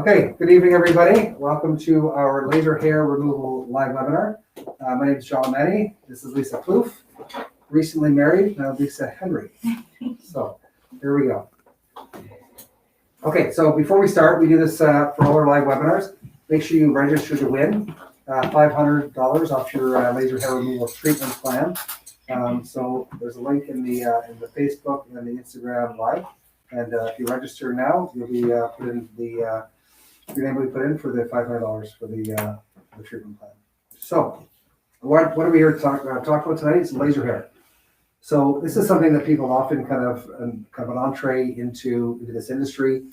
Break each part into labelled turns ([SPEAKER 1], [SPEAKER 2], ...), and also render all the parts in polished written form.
[SPEAKER 1] Okay, good evening, everybody. Welcome to our laser hair removal live webinar. My name is John Manny. This is Lisa Plouffe, recently married, now Lisa Henry. So here we go. Okay, so before we start, we do this for all our live webinars. Make sure you register to win $500 off your laser hair removal treatment plan. So there's a link in the Facebook and the Instagram live. And if you register now, you'll be put in the your name will be put in for the $500 for the treatment plan. So, what are we here to talk about tonight? It's laser hair. So this is something that people often kind of an entree into this industry.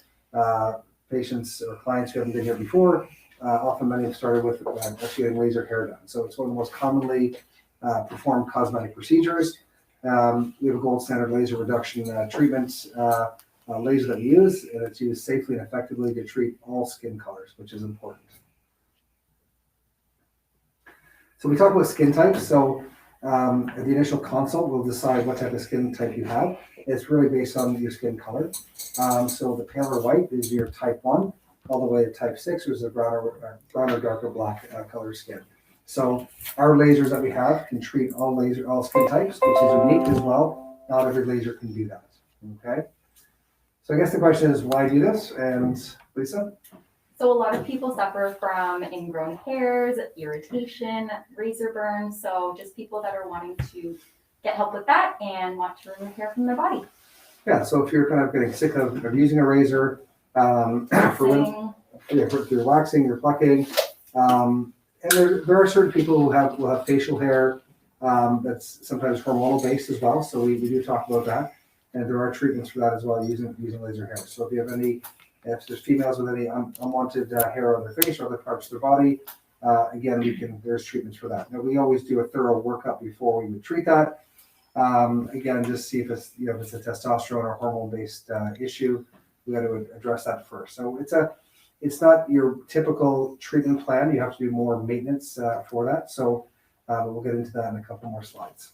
[SPEAKER 1] Patients or clients who haven't been here before, often many have started with actually getting laser hair done. So it's one of the most commonly performed cosmetic procedures. We have a gold standard laser reduction treatment laser that we use, and it's used safely and effectively to treat all skin colors, which is important. So we talk about skin types. So at the initial consult, we'll decide what type of skin type you have. It's really based on your skin color. So the paler white is your type 1, all the way to type 6, which is a browner, darker black color skin. So our lasers that we have can treat all skin types, which is unique as well. Not every laser can do that. Okay. So I guess the question is, why do this? And Lisa?
[SPEAKER 2] So a lot of people suffer from ingrown hairs, irritation, razor burn. So just people that are wanting to get help with that and want to remove hair from their body.
[SPEAKER 1] Yeah, so if you're kind of getting sick of using a razor, for your waxing, your plucking, and there are certain people who will have facial hair that's sometimes hormonal based as well. So we do talk about that. And there are treatments for that as well using laser hair. So if you have if there's females with any unwanted hair on their face or other parts of their body, again, there's treatments for that. Now we always do a thorough workup before we would treat that. Again, just see if it's a testosterone or hormone based issue. We got to address that first. So it's not your typical treatment plan. You have to do more maintenance for that. So we'll get into that in a couple more slides.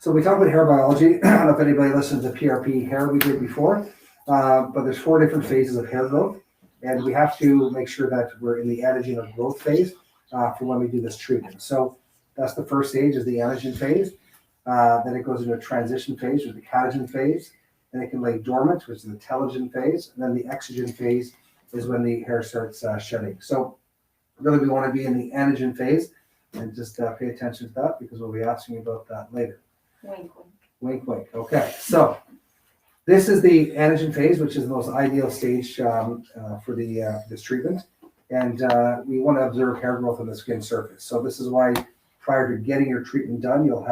[SPEAKER 1] So we talk about hair biology. I don't know if anybody listened to PRP hair we did before, but there's 4 different phases of hair growth, and we have to make sure that we're in the antigen of growth phase for when we do this treatment. So that's the first stage, is the antigen phase. Then it goes into a transition phase, or the catagen phase. Then it can lay dormant, which is the telogen phase. And then the exogen phase is when the hair starts shedding. So really we want to be in the antigen phase, and just pay attention to that because we'll be asking you about that later.
[SPEAKER 2] Wink, wink.
[SPEAKER 1] Wink, wink. Okay, so this is the antigen phase, which is the most ideal stage for this treatment. And we want to observe hair growth on the skin surface. So this is why prior to getting your treatment done, you'll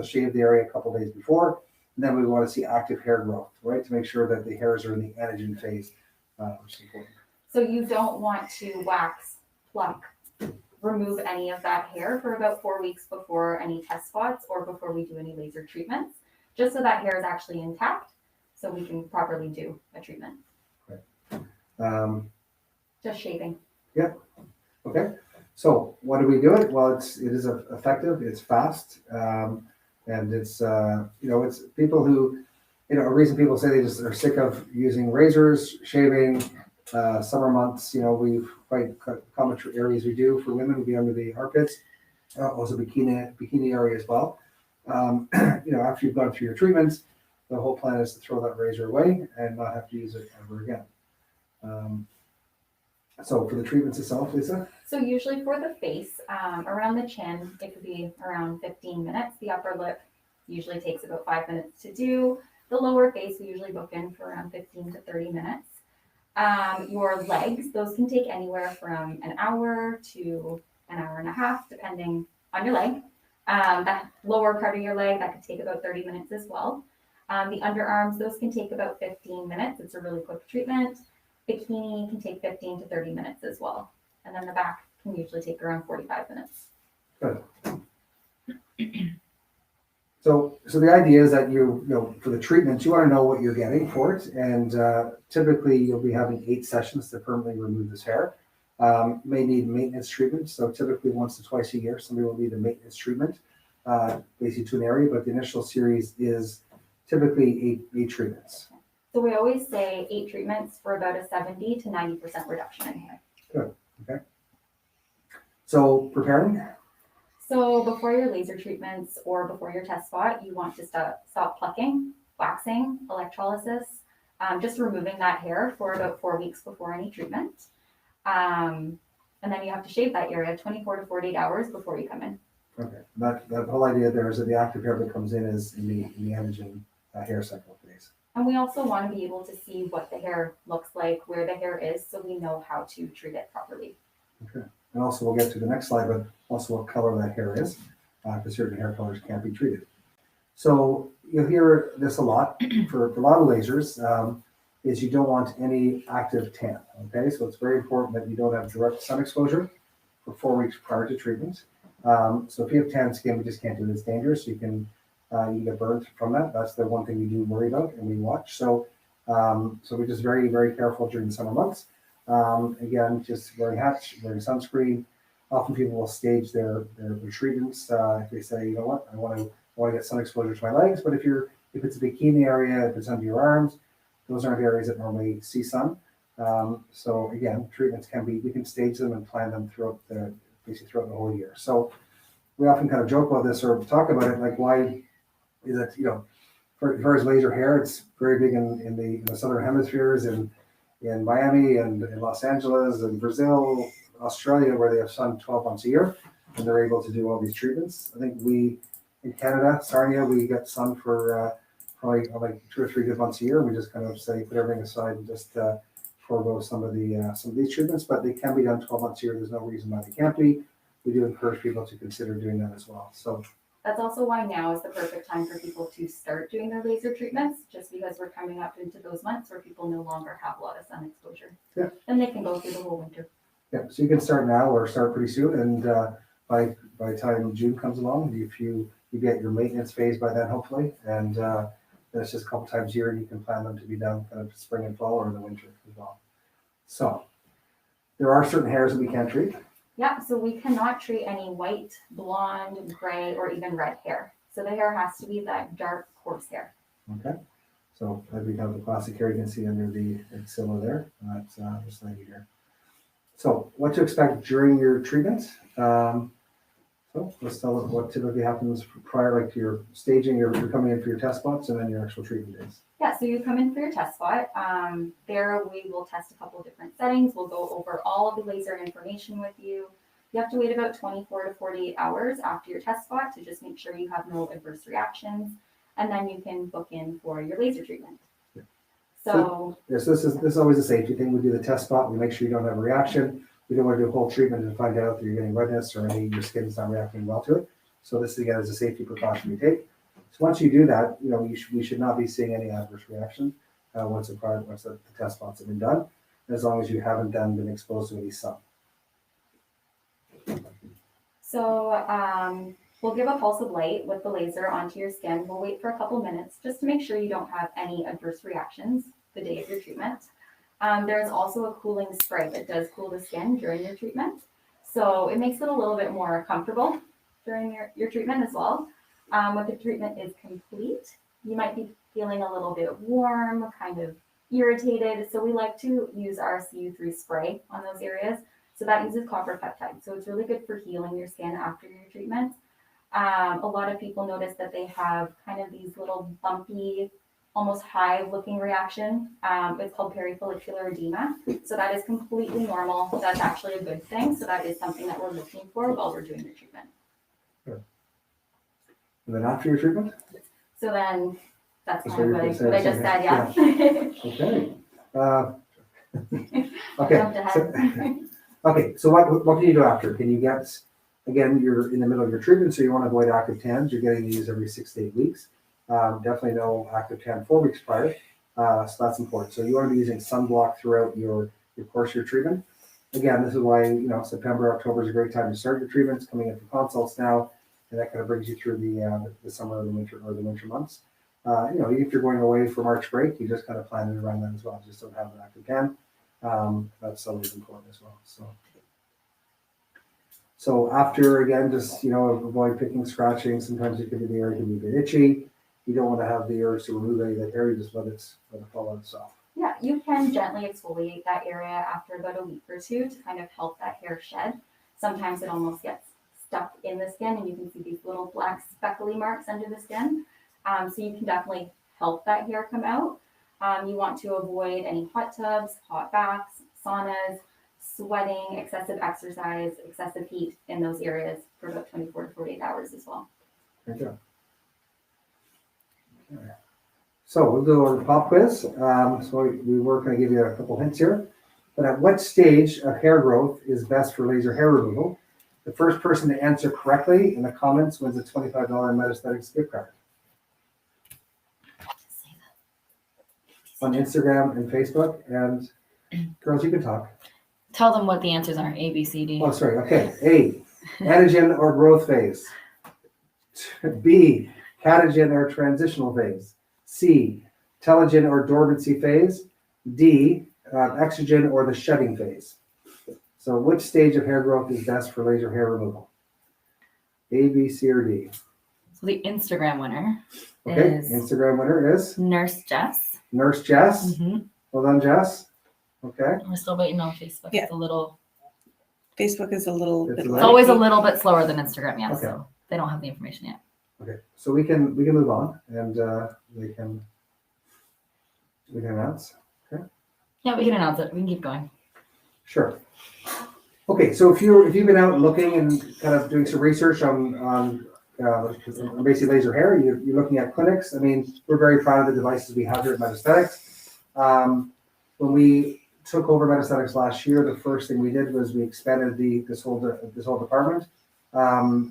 [SPEAKER 1] shave the area a couple days before. And then we want to see active hair growth, right? To make sure that the hairs are in the antigen phase, which is important.
[SPEAKER 2] So you don't want to wax, pluck, remove any of that hair for about 4 weeks before any test spots or before we do any laser treatments, just so that hair is actually intact, so we can properly do a treatment.
[SPEAKER 1] Okay.
[SPEAKER 2] Just shaving.
[SPEAKER 1] Yeah. Okay. So what do we do it? Well, it is effective. It's fast, and it's it's people who a reason people say they just are sick of using razors, shaving. Summer months, we've quite common areas we do for women would be under the armpits, also bikini area as well. After you've gone through your treatments, the whole plan is to throw that razor away and not have to use it ever again. So for the treatments itself, Lisa?
[SPEAKER 2] So usually for the face, around the chin, it could be around 15 minutes. The upper lip usually takes about 5 minutes to do. The lower face, we usually book in for around 15 to 30 minutes. Your legs, those can take anywhere from an hour to an hour and a half, depending on your leg. That lower part of your leg, that could take about 30 minutes as well. The underarms, those can take about 15 minutes. It's a really quick treatment. Bikini can take 15 to 30 minutes as well. And then the back can usually take around 45 minutes.
[SPEAKER 1] Good. So the idea is that for the treatment, you want to know what you're getting for it, and typically you'll be having 8 sessions to permanently remove this hair. You may need maintenance treatment, so typically once to twice a year, somebody will need a maintenance treatment, basically to an area. But the initial series is typically 8 treatments.
[SPEAKER 2] So we always say 8 treatments for about a 70 to 90% reduction in hair.
[SPEAKER 1] Good. Okay. So preparing.
[SPEAKER 2] So before your laser treatments or before your test spot, you want to stop plucking, waxing, electrolysis, just removing that hair for about 4 weeks before any treatment. And then you have to shave that area 24 to 48 hours before you come in.
[SPEAKER 1] Okay. That whole idea there is that the active hair that comes in is in the Antigen hair cycle phase.
[SPEAKER 2] And we also want to be able to see what the hair looks like, where the hair is, so we know how to treat it properly.
[SPEAKER 1] Okay. And also we'll get to the next slide, but also what color that hair is, because certain hair colors can't be treated. So you'll hear this a lot for a lot of lasers, is you don't want any active tan. Okay, so it's very important that you don't have direct sun exposure for 4 weeks prior to treatment. So if you have tan skin, we just can't do it. It's dangerous. You can get burnt from that. That's the one thing we do worry about and we watch. So we're just very, very careful during the summer months. Again, just wearing hats, wearing sunscreen. Often people will stage their treatments. If they say, you know what, I want to get sun exposure to my legs, but if it's a bikini area, if it's under your arms, those aren't areas that normally see sun. So again, treatments we can stage them and plan them throughout the whole year. So we often kind of joke about this or talk about it, like why is it, as far as laser hair, it's very big in the southern hemispheres in Miami and in Los Angeles and Brazil, Australia, where they have sun 12 months a year and they're able to do all these treatments. I think in Canada, Sarnia, we get sun for probably like 2 or 3 good months a year. We just kind of say put everything aside and just forego some of these treatments, but they can be done 12 months a year. There's no reason why they can't be. We do encourage people to consider doing that as well. So
[SPEAKER 2] that's also why now is the perfect time for people to start doing their laser treatments, just because we're coming up into those months where people no longer have a lot of sun exposure.
[SPEAKER 1] Yeah.
[SPEAKER 2] And they can go through the whole winter.
[SPEAKER 1] Yeah, so you can start now or start pretty soon, and by the time June comes along, if you get your maintenance phase by then, hopefully, and that's just a couple times a year, and you can plan them to be done kind of spring and fall or in the winter as well. So there are certain hairs that we can't treat.
[SPEAKER 2] Yeah, so we cannot treat any white, blonde, gray, or even red hair. So the hair has to be that dark, coarse hair.
[SPEAKER 1] Okay, so that'd be kind of the classic hair you can see under the axilla there. That's just like here. So what to expect during your treatment. So let's tell us what typically happens prior, like to your staging, you're coming in for your test spots and then your actual treatment days.
[SPEAKER 2] Yeah, so you come in for your test spot. There we will test a couple different settings. We'll go over all of the laser information with you. You have to wait about 24 to 48 hours after your test spot to just make sure you have no adverse reactions. And then you can book in for your laser treatment.
[SPEAKER 1] Yeah.
[SPEAKER 2] So
[SPEAKER 1] yes, this is always a safety thing. We do the test spot. We make sure you don't have a reaction. We don't want to do a whole treatment and find out that you're getting redness or your skin's not reacting well to it. So this again is a safety precaution we take. So once you do that, we should not be seeing any adverse reaction once the test spots have been done, as long as you haven't then been exposed to any sun.
[SPEAKER 2] So we'll give a pulse of light with the laser onto your skin. We'll wait for a couple minutes just to make sure you don't have any adverse reactions the day of your treatment. There's also a cooling spray that does cool the skin during your treatment. So it makes it a little bit more comfortable during your treatment as well. When the treatment is complete, you might be feeling a little bit warm, kind of irritated. So we like to use our CU3 spray on those areas. So that uses copper peptide. So it's really good for healing your skin after your treatment. A lot of people notice that they have kind of these little bumpy, almost hive-looking reaction. It's called perifollicular edema. So that is completely normal. That's actually a good thing. So that is something that we're looking for while we're doing the treatment.
[SPEAKER 1] Sure. And then after your treatment?
[SPEAKER 2] So then that's
[SPEAKER 1] That's
[SPEAKER 2] kind
[SPEAKER 1] what
[SPEAKER 2] of
[SPEAKER 1] you're
[SPEAKER 2] what I
[SPEAKER 1] saying,
[SPEAKER 2] just said, yeah.
[SPEAKER 1] Okay. Okay, so what can you do after? Can you get, again, you're in the middle of your treatment, so you want to avoid active tans. You're getting these every 6 to 8 weeks. Definitely no active tan 4 weeks prior. So that's important. So you want to be using sunblock throughout your course of your treatment. Again, this is why, September, October is a great time to start your treatments, coming in for consults now, and that kind of brings you through the summer or the winter months. Even if you're going away for March break, you just kind of plan it around that as well. Just don't have an active tan. That's always important as well. So after, again, just avoid picking, scratching. Sometimes the area can be a bit itchy. you don't want to have the urge to remove any of that hair, you just let it fall out itself.
[SPEAKER 2] Yeah, you can gently exfoliate that area after about a week or two to kind of help that hair shed. Sometimes it almost gets stuck in the skin and you can see these little black speckly marks under the skin. So you can definitely help that hair come out. You want to avoid any hot tubs, hot baths, saunas, sweating, excessive exercise, excessive heat in those areas for about 24 to 48 hours as well.
[SPEAKER 1] Thank you. Okay. So we'll do our pop quiz. So we were going to give you a couple hints here. But at what stage of hair growth is best for laser hair removal? The first person to answer correctly in the comments wins a $25 MedAesthetics gift card. On Instagram and Facebook. And girls, you can talk.
[SPEAKER 3] Tell them what the answers are. A, B, C, D.
[SPEAKER 1] Oh, sorry. Okay. A, antigen or growth phase. B, catagen or transitional phase. C, telogen or dormancy phase. D, exogen or the shedding phase. So which stage of hair growth is best for laser hair removal? A, B, C, or D?
[SPEAKER 3] So the Instagram winner
[SPEAKER 1] Okay,
[SPEAKER 3] is
[SPEAKER 1] Instagram winner is
[SPEAKER 3] Nurse Jess.
[SPEAKER 1] Nurse Jess.
[SPEAKER 3] Mm-hmm.
[SPEAKER 1] Well done, Jess. Okay.
[SPEAKER 3] We're still waiting on Facebook.
[SPEAKER 4] Yeah.
[SPEAKER 3] It's a little.
[SPEAKER 4] Facebook is a little
[SPEAKER 1] It's
[SPEAKER 4] bit.
[SPEAKER 1] a
[SPEAKER 3] It's always a little bit slower than Instagram, yeah.
[SPEAKER 1] Okay.
[SPEAKER 3] So they don't have the information yet.
[SPEAKER 1] Okay. So we can move on and we can announce.
[SPEAKER 3] Yeah, we can announce it. We can keep going.
[SPEAKER 1] Sure. Okay, so if you've been out looking and kind of doing some research on basically laser hair, you're looking at clinics. I mean, we're very proud of the devices we have here at MedAesthetics. When we took over MedAesthetics last year, the first thing we did was we expanded this whole department.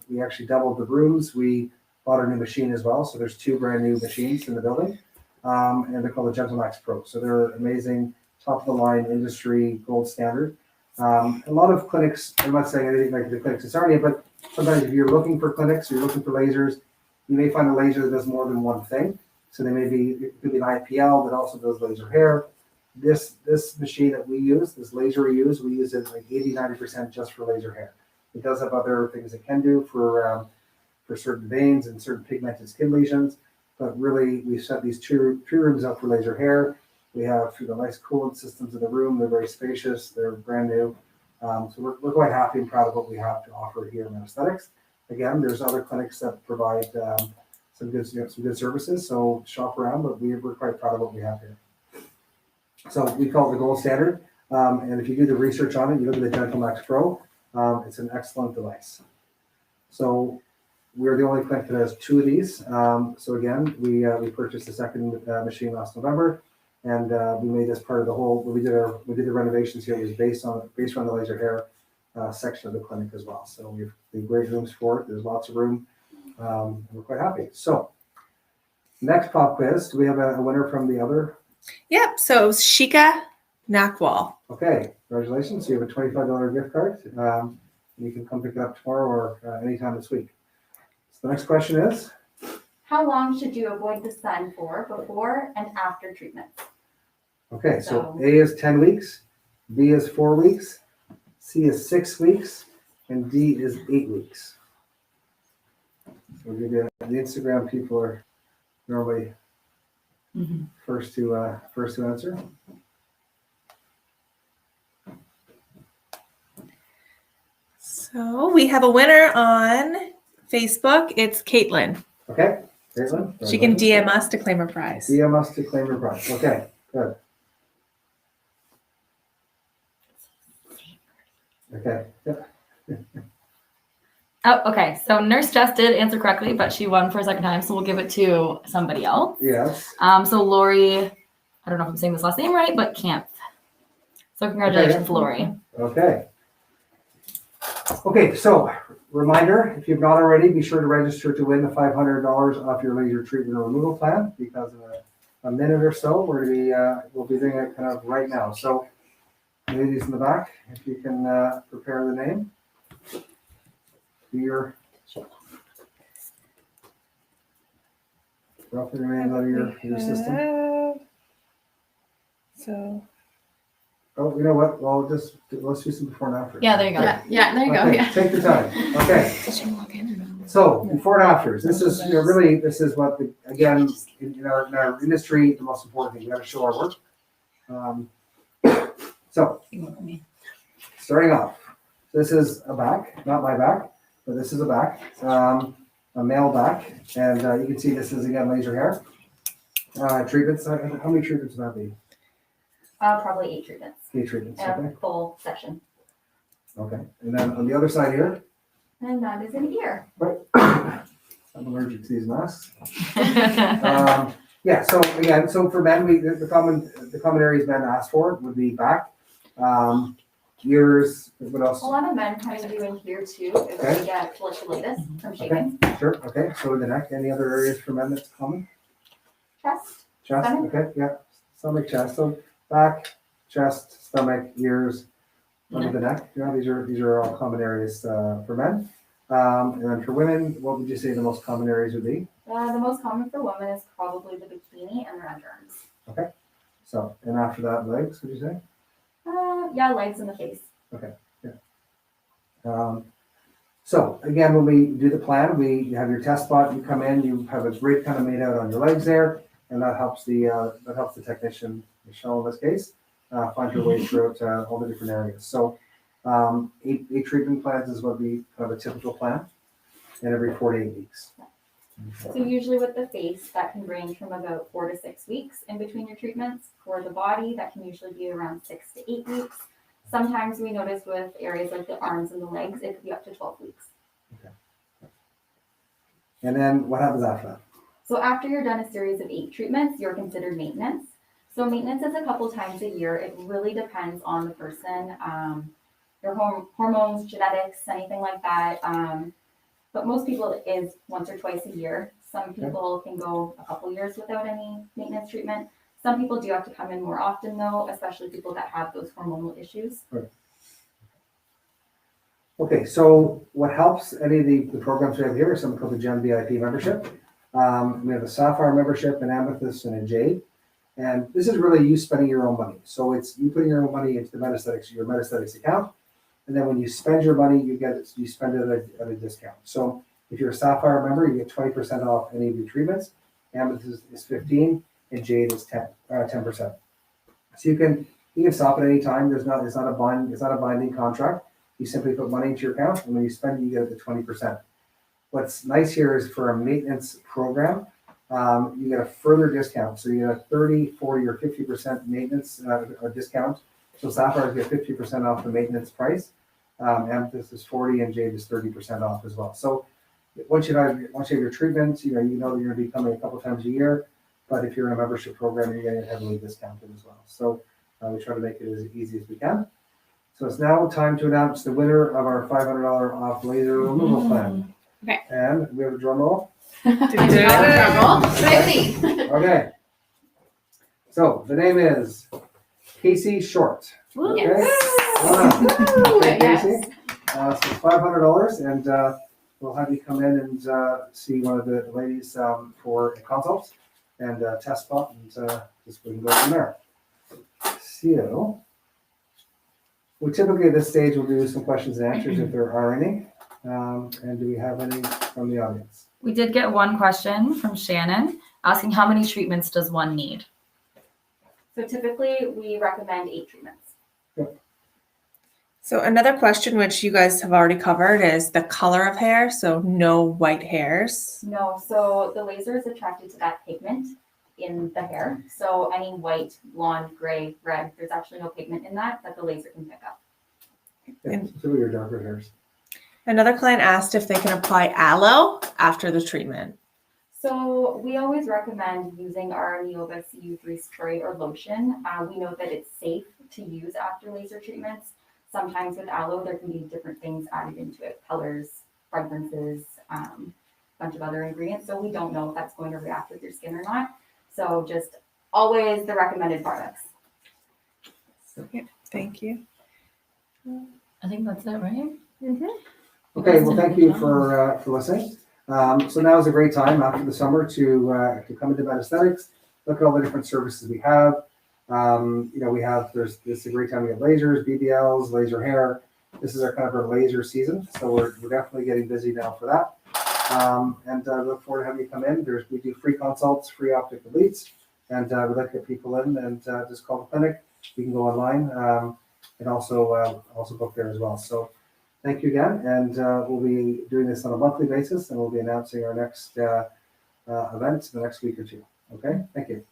[SPEAKER 1] We actually doubled the rooms. We bought a new machine as well. So there's 2 brand new machines in the building, and they're called the GentleMax Pro. So they're amazing, top of the line industry gold standard. A lot of clinics, I'm not saying anything like the clinics in Sarnia, but sometimes if you're looking for clinics, you're looking for lasers, you may find a laser that does more than one thing. So it could be an IPL that also does laser hair. This machine that we use, this laser we use it like 80-90% just for laser hair. It does have other things it can do for certain veins and certain pigmented skin lesions, but really we set these two rooms up for laser hair. We have the nice coolant systems in the room. They're very spacious. They're brand new. So we're quite happy and proud of what we have to offer here in MedAesthetics. Again, there's other clinics that provide some good services. So shop around, but we're quite proud of what we have here. So we call it the gold standard. And if you do the research on it, you look at the GentleMax Pro. It's an excellent device. So we're the only clinic that has 2 of these. So again, we purchased the second machine last November. And we made this part of the whole. When we did the renovations here, it was based on the laser hair section of the clinic as well. So we've great rooms for it. There's lots of room. And we're quite happy. So next pop quiz. Do we have a winner from the other?
[SPEAKER 4] Yep. So it was Shika Nakwal.
[SPEAKER 1] Okay, congratulations. You have a $25 gift card. You can come pick it up tomorrow or anytime this week. So the next question is.
[SPEAKER 2] How long should you avoid the sun for before and after treatment?
[SPEAKER 1] Okay, so A is 10 weeks, B is 4 weeks, C is 6 weeks, and D is 8 weeks. So we'll give you the Instagram people are normally first to answer.
[SPEAKER 4] So we have a winner on Facebook. It's Caitlin.
[SPEAKER 1] Okay, Caitlin.
[SPEAKER 4] She can DM us to claim her prize.
[SPEAKER 1] DM us to claim her prize. Okay, good. Okay. Yeah.
[SPEAKER 3] Oh, okay. So Nurse Jess did answer correctly, but she won for a second time, so we'll give it to somebody else.
[SPEAKER 1] Yes.
[SPEAKER 3] So Lori, I don't know if I'm saying this last name right, but Camp. So congratulations,
[SPEAKER 1] Okay.
[SPEAKER 3] Lori.
[SPEAKER 1] Okay. Okay, so reminder, if you've not already, be sure to register to win the $500 off your laser treatment and removal plan, because in a minute or so, we'll be doing it kind of right now. So ladies in the back, if you can prepare the name. Your roughly remains out of your system.
[SPEAKER 4] So
[SPEAKER 1] Oh, you know what? Well, let's do some before and after.
[SPEAKER 3] Yeah, there you go.
[SPEAKER 5] Yeah, there you go.
[SPEAKER 1] Okay,
[SPEAKER 5] Yeah.
[SPEAKER 1] take your time. Okay.
[SPEAKER 5] Did she walk in or no?
[SPEAKER 1] So before and afters, this is, really, this is what, again, in our industry, the most important thing, we gotta show our work. So, starting off, this is a back, not my back, but this is a back, a male back, and you can see this is, again, laser hair. Treatments, how many treatments would that be?
[SPEAKER 2] Probably 8 treatments.
[SPEAKER 1] 8 treatments,
[SPEAKER 2] And
[SPEAKER 1] okay.
[SPEAKER 2] a full session.
[SPEAKER 1] Okay, and then on the other side here,
[SPEAKER 2] And that is an ear.
[SPEAKER 1] I'm allergic to these masks. Yeah, so again, so for men, the common areas men ask for would be back, ears, what else?
[SPEAKER 2] A lot of men kind of do in here too if
[SPEAKER 1] Okay.
[SPEAKER 2] they get folliculitis from shaving.
[SPEAKER 1] Sure, okay, so the neck, any other areas for men that's common?
[SPEAKER 2] Chest.
[SPEAKER 1] Chest,
[SPEAKER 2] Stomach.
[SPEAKER 1] okay, yeah, stomach, chest, so back, chest, stomach, ears, under the neck, these are all common areas for men. And then for women, what would you say the most common areas would be?
[SPEAKER 2] The most common for women is probably the bikini and the underarms.
[SPEAKER 1] So, and after that, legs, would you say?
[SPEAKER 2] Yeah, legs and the face.
[SPEAKER 1] So again, when we do the plan, we have your test spot, you come in, you have a grid kind of made out on your legs there, and that helps the technician, Michelle in this case, find her way throughout all the different areas. So 8 treatment plans is what we kind of a typical plan, and every 4 to 8 weeks.
[SPEAKER 2] So usually with the face, that can range from about 4 to 6 weeks in between your treatments. For the body, that can usually be around 6 to 8 weeks. Sometimes we notice with areas like the arms and the legs, it could be up to 12 weeks.
[SPEAKER 1] And then what happens after that?
[SPEAKER 2] So after you're done a series of 8 treatments, you're considered maintenance. So maintenance is a couple times a year. It really depends on the person, your hormones, genetics, anything like that. But most people it is once or twice a year. Some people can go a couple years without any maintenance treatment. Some people do have to come in more often though, especially people that have those hormonal issues.
[SPEAKER 1] Right. Okay, so what helps any of the programs we have here is something called the Gem VIP membership. We have a Sapphire membership, an Amethyst, and a Jade. And this is really you spending your own money. So it's you putting your own money into your MedAesthetics account. And then when you spend your money, you spend it at a discount. So if you're a Sapphire member, you get 20% off any of your treatments. Amethyst is 15, and Jade is 10%. So you can stop at any time. It's not a binding contract. You simply put money into your account, and when you spend it, you get it to 20%. What's nice here is for a maintenance program, you get a further discount. So you get a 30, 40, or 50% maintenance discount. So Sapphires get 50% off the maintenance price. Amethyst is 40, and Jade is 30% off as well. So once you have your treatments, you know that you're going to be coming a couple times a year. But if you're in a membership program, you're getting it heavily discounted as well. So we try to make it as easy as we can. So it's now time to announce the winner of our $500 off laser removal plan.
[SPEAKER 3] Okay.
[SPEAKER 1] And we have a drum roll.
[SPEAKER 3] Ready?
[SPEAKER 1] Okay. So the name is Casey Short. Okay. Okay, Casey. So it's $500, and we'll have you come in and see one of the ladies for a consult and test spot, and just we can go from there. So we typically at this stage will do some questions and answers if there are any. And do we have any from the audience?
[SPEAKER 3] We did get one question from Shannon asking how many treatments does one need?
[SPEAKER 2] So typically we recommend 8 treatments.
[SPEAKER 4] So another question which you guys have already covered is the color of hair. So no white hairs.
[SPEAKER 2] No, so the laser is attracted to that pigment in the hair. So any white, blonde, gray, red, there's actually no pigment in that the laser can pick up.
[SPEAKER 1] Yeah, so your darker hairs.
[SPEAKER 4] Another client asked if they can apply aloe after the treatment.
[SPEAKER 2] So we always recommend using our Neova CU3 spray or lotion. We know that it's safe to use after laser treatments. Sometimes with aloe, there can be different things added into it, colors, fragrances, a bunch of other ingredients. So we don't know if that's going to react with your skin or not. So just always the recommended products.
[SPEAKER 4] Thank you.
[SPEAKER 3] I think that's it, right?
[SPEAKER 4] Mm-hmm.
[SPEAKER 1] Okay, well, thank you for listening. So now is a great time after the summer to come into MedAesthetics, look at all the different services we have. This is a great time to get lasers, BBLs, laser hair. This is our laser season, so we're definitely getting busy now for that. And look forward to having you come in. We do free consults, free optic elites, and we'd like to get people in and just call the clinic. You can go online and also book there as well. So thank you again, and we'll be doing this on a monthly basis, and we'll be announcing our next events in the next week or two. Okay, thank you.